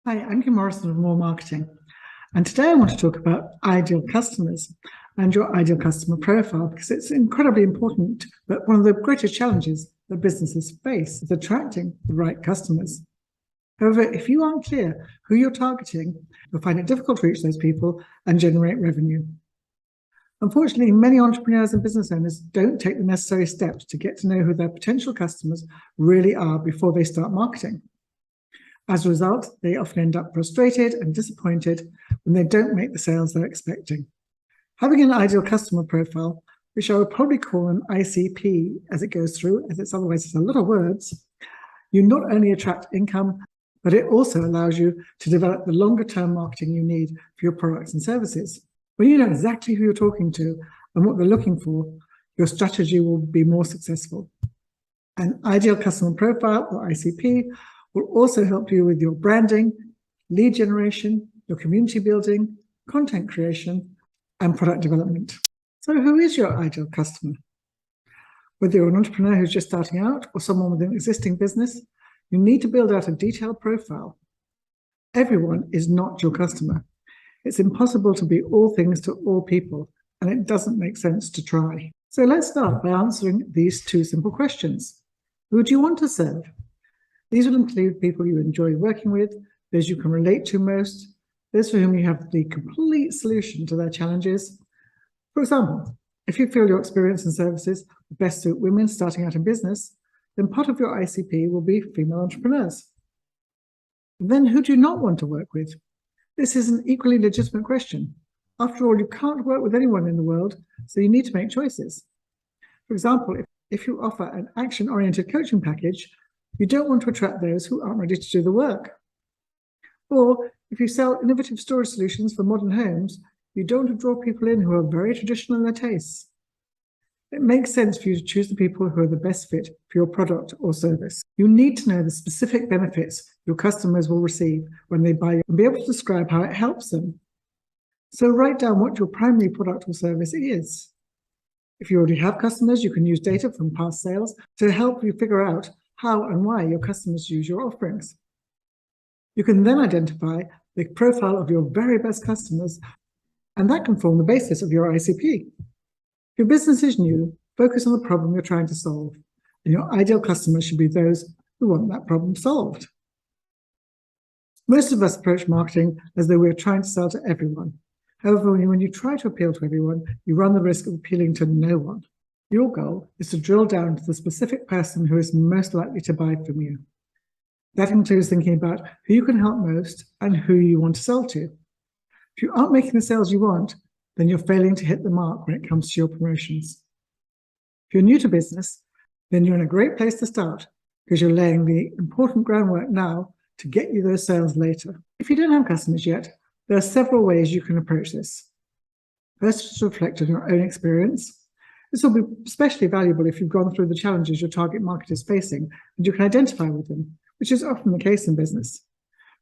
Hi, I'm Kim Morrison of More Marketing, and today I want to talk about ideal customers and your ideal customer profile, because it's incredibly important. But one of the greatest challenges that businesses face is attracting the right customers. However, if you aren't clear who you're targeting, you'll find it difficult to reach those people and generate revenue. Unfortunately, many entrepreneurs and business owners don't take the necessary steps to get to know who their potential customers really are before they start marketing. As a result, they often end up frustrated and disappointed when they don't make the sales they're expecting. Having an ideal customer profile, which I would probably call an ICP as it goes through, as it's otherwise a lot of words, you not only attract income, but it also allows you to develop the longer-term marketing you need for your products and services. When you know exactly who you're talking to and what they're looking for, your strategy will be more successful. An ideal customer profile, or ICP, will also help you with your branding, lead generation, your community building, content creation, and product development. So who is your ideal customer? Whether you're an entrepreneur who's just starting out or someone with an existing business, you need to build out a detailed profile. Everyone is not your customer. It's impossible to be all things to all people, and it doesn't make sense to try. So let's start by answering these two simple questions. Who do you want to serve? These will include people you enjoy working with, those you can relate to most, those for whom you have the complete solution to their challenges. For example, if you feel your experience and services will best suit women starting out in business, then part of your ICP will be female entrepreneurs. Then who do you not want to work with? This is an equally legitimate question. After all, you can't work with anyone in the world, so you need to make choices. For example, if you offer an action-oriented coaching package, you don't want to attract those who aren't ready to do the work. Or if you sell innovative storage solutions for modern homes, you don't want to draw people in who are very traditional in their tastes. It makes sense for you to choose the people who are the best fit for your product or service. You need to know the specific benefits your customers will receive when they buy and be able to describe how it helps them. So write down what your primary product or service is. If you already have customers, you can use data from past sales to help you figure out how and why your customers use your offerings. You can then identify the profile of your very best customers, and that can form the basis of your ICP. If your business is new, focus on the problem you're trying to solve, and your ideal customers should be those who want that problem solved. Most of us approach marketing as though we're trying to sell to everyone. However, when you try to appeal to everyone, you run the risk of appealing to no one. Your goal is to drill down to the specific person who is most likely to buy from you. That includes thinking about who you can help most and who you want to sell to. If you aren't making the sales you want, then you're failing to hit the mark when it comes to your promotions. If you're new to business, then you're in a great place to start because you're laying the important groundwork now to get you those sales later. If you don't have customers yet, there are several ways you can approach this. First, just reflect on your own experience. This will be especially valuable if you've gone through the challenges your target market is facing and you can identify with them, which is often the case in business.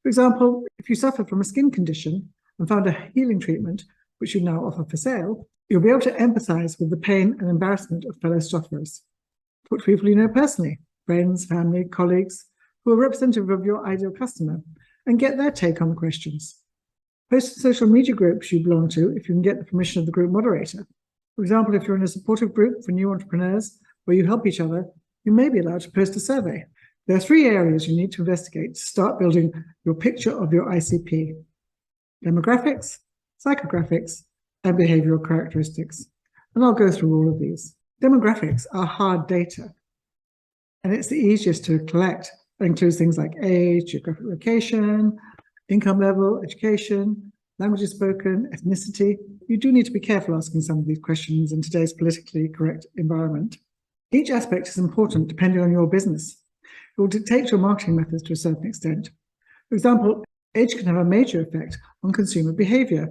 For example, if you suffer from a skin condition and found a healing treatment which you now offer for sale, you'll be able to empathize with the pain and embarrassment of fellow sufferers. Talk to people you know personally, friends, family, colleagues, who are representative of your ideal customer, and get their take on the questions. Post to social media groups you belong to if you can get the permission of the group moderator. For example, if you're in a supportive group for new entrepreneurs where you help each other, you may be allowed to post a survey. There are 3 areas you need to investigate to start building your picture of your ICP: demographics, psychographics, and behavioral characteristics. And I'll go through all of these. Demographics are hard data, and it's the easiest to collect. It includes things like age, geographic location, income level, education, languages spoken, ethnicity. You do need to be careful asking some of these questions in today's politically correct environment. Each aspect is important depending on your business. It will dictate your marketing methods to a certain extent. For example, age can have a major effect on consumer behavior,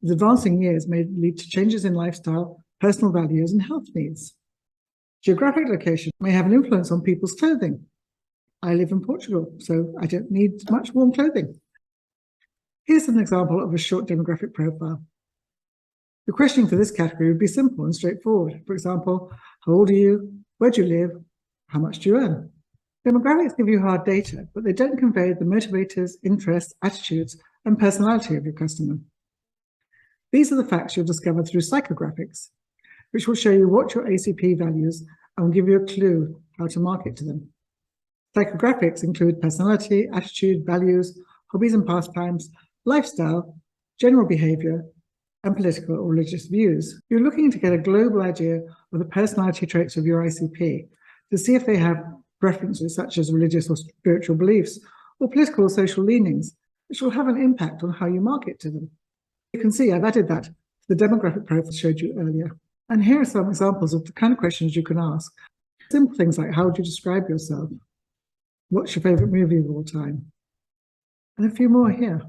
as advancing years may lead to changes in lifestyle, personal values, and health needs. Geographic location may have an influence on people's clothing. I live in Portugal, so I don't need much warm clothing. Here's an example of a short demographic profile. The questioning for this category would be simple and straightforward. For example, how old are you? Where do you live? How much do you earn? Demographics give you hard data, but they don't convey the motivators, interests, attitudes, and personality of your customer. These are the facts you'll discover through psychographics, which will show you what your ACP values and will give you a clue how to market to them. Psychographics include personality, attitude, values, hobbies and pastimes, lifestyle, general behaviour, and political or religious views. You're looking to get a global idea of the personality traits of your ICP to see if they have preferences such as religious or spiritual beliefs or political or social leanings, which will have an impact on how you market to them. You can see I've added that to the demographic profile I showed you earlier. And here are some examples of the kind of questions you can ask. Simple things like, how would you describe yourself? What's your favourite movie of all time? And a few more here.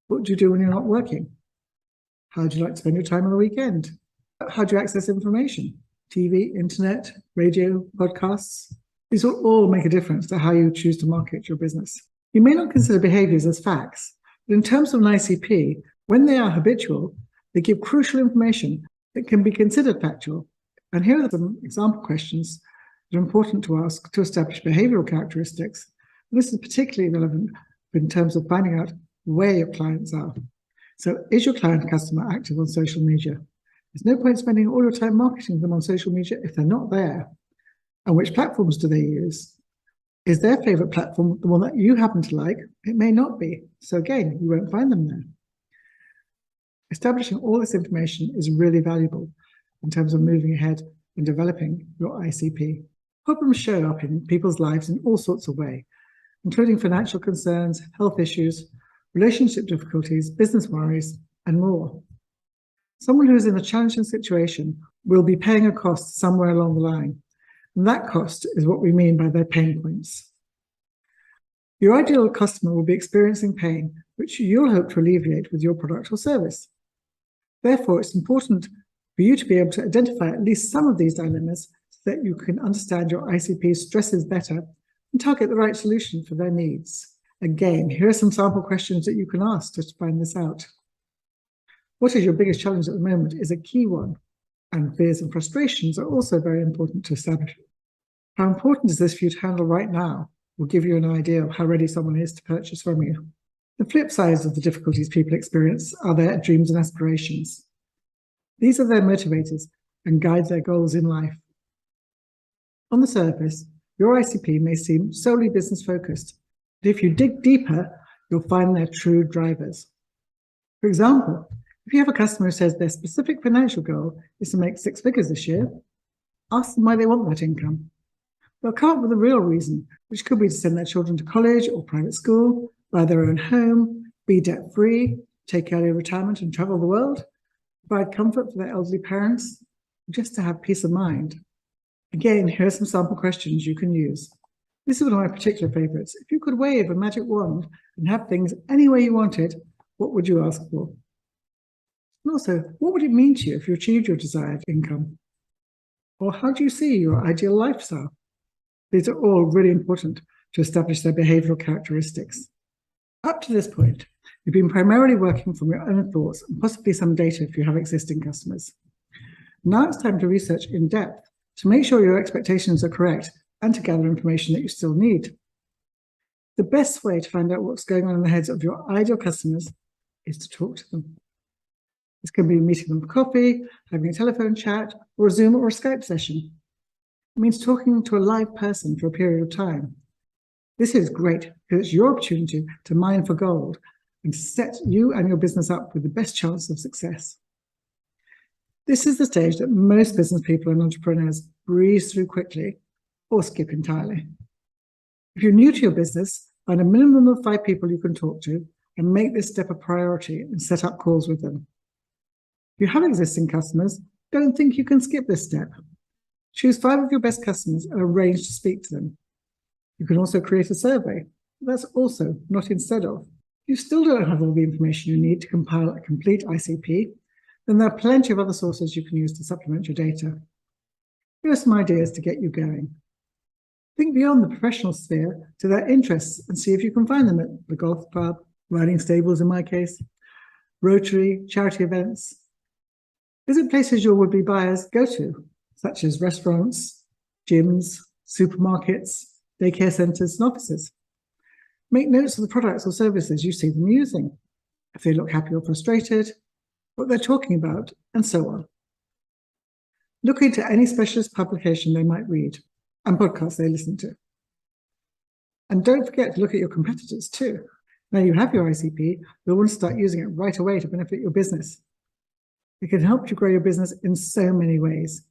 What do you do when you're not working? How do you like to spend your time on the weekend? How do you access information? TV, internet, radio, podcasts? These will all make a difference to how you choose to market your business. You may not consider behaviours as facts, but in terms of an ICP, when they are habitual, they give crucial information that can be considered factual. And here are some example questions that are important to ask to establish behavioural characteristics. This is particularly relevant in terms of finding out where your clients are. So, is your client customer active on social media? There's no point spending all your time marketing them on social media if they're not there. And which platforms do they use? Is their favourite platform the one that you happen to like? It may not be. So again, you won't find them there. Establishing all this information is really valuable in terms of moving ahead and developing your ICP. Problems show up in people's lives in all sorts of ways, including financial concerns, health issues, relationship difficulties, business worries, and more. Someone who is in a challenging situation will be paying a cost somewhere along the line. And that cost is what we mean by their pain points. Your ideal customer will be experiencing pain, which you'll hope to alleviate with your product or service. Therefore, it's important for you to be able to identify at least some of these dilemmas so that you can understand your ICP's stresses better and target the right solution for their needs. Again, here are some sample questions that you can ask to find this out. What is your biggest challenge at the moment is a key one, and fears and frustrations are also very important to establish. How important is this for you to handle right now will give you an idea of how ready someone is to purchase from you. The flip sides of the difficulties people experience are their dreams and aspirations. These are their motivators and guide their goals in life. On the surface, your ICP may seem solely business-focused, but if you dig deeper, you'll find their true drivers. For example, if you have a customer who says their specific financial goal is to make 6 figures this year, ask them why they want that income. They'll come up with a real reason, which could be to send their children to college or private school, buy their own home, be debt-free, take early retirement and travel the world, provide comfort for their elderly parents, just to have peace of mind. Again, here are some sample questions you can use. This is one of my particular favourites. If you could wave a magic wand and have things any way you wanted, what would you ask for? And also, what would it mean to you if you achieved your desired income? Or how do you see your ideal lifestyle? These are all really important to establish their behavioural characteristics. Up to this point, you've been primarily working from your own thoughts and possibly some data if you have existing customers. Now it's time to research in depth to make sure your expectations are correct and to gather information that you still need. The best way to find out what's going on in the heads of your ideal customers is to talk to them. This can be meeting them for coffee, having a telephone chat, or a Zoom or a Skype session. It means talking to a live person for a period of time. This is great because it's your opportunity to mine for gold and to set you and your business up with the best chance of success. This is the stage that most business people and entrepreneurs breeze through quickly or skip entirely. If you're new to your business, find a minimum of 5 people you can talk to and make this step a priority and set up calls with them. If you have existing customers, don't think you can skip this step. Choose 5 of your best customers and arrange to speak to them. You can also create a survey. That's also not instead of. If you still don't have all the information you need to compile a complete ICP, then there are plenty of other sources you can use to supplement your data. Here are some ideas to get you going. Think beyond the professional sphere to their interests and see if you can find them at the golf club, riding stables in my case, Rotary, charity events. Visit places your would-be buyers go to, such as restaurants, gyms, supermarkets, daycare centres and offices. Make notes of the products or services you see them using, if they look happy or frustrated, what they're talking about, and so on. Look into any specialist publication they might read and podcasts they listen to. And don't forget to look at your competitors too. Now you have your ICP, you'll want to start using it right away to benefit your business. It can help you grow your business in so many ways,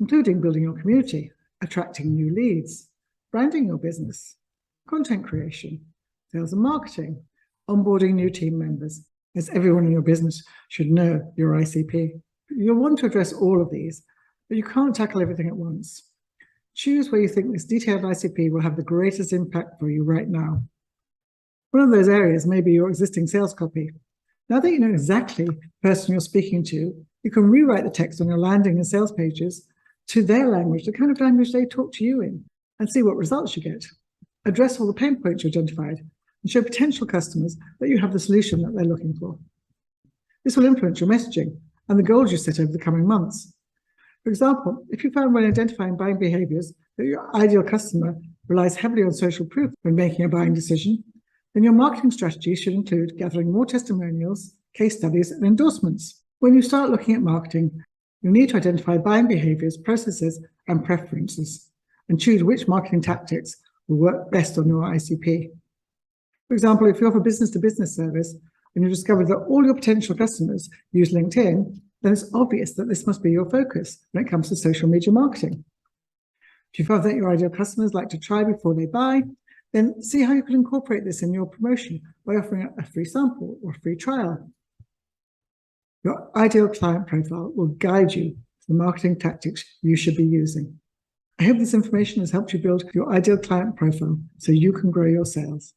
including building your community, attracting new leads, branding your business, content creation, sales and marketing, onboarding new team members, as everyone in your business should know your ICP. You'll want to address all of these, but you can't tackle everything at once. Choose where you think this detailed ICP will have the greatest impact for you right now. One of those areas may be your existing sales copy. Now that you know exactly the person you're speaking to, you can rewrite the text on your landing and sales pages to their language, the kind of language they talk to you in, and see what results you get. Address all the pain points you identified and show potential customers that you have the solution that they're looking for. This will influence your messaging and the goals you set over the coming months. For example, if you found when identifying buying behaviours that your ideal customer relies heavily on social proof when making a buying decision, then your marketing strategy should include gathering more testimonials, case studies, and endorsements. When you start looking at marketing, you need to identify buying behaviours, processes, and preferences, and choose which marketing tactics will work best on your ICP. For example, if you offer business-to-business service and you discover that all your potential customers use LinkedIn, then it's obvious that this must be your focus when it comes to social media marketing. If you find that your ideal customers like to try before they buy, then see how you can incorporate this in your promotion by offering a free sample or free trial. Your ideal client profile will guide you to the marketing tactics you should be using. I hope this information has helped you build your ideal client profile so you can grow your sales.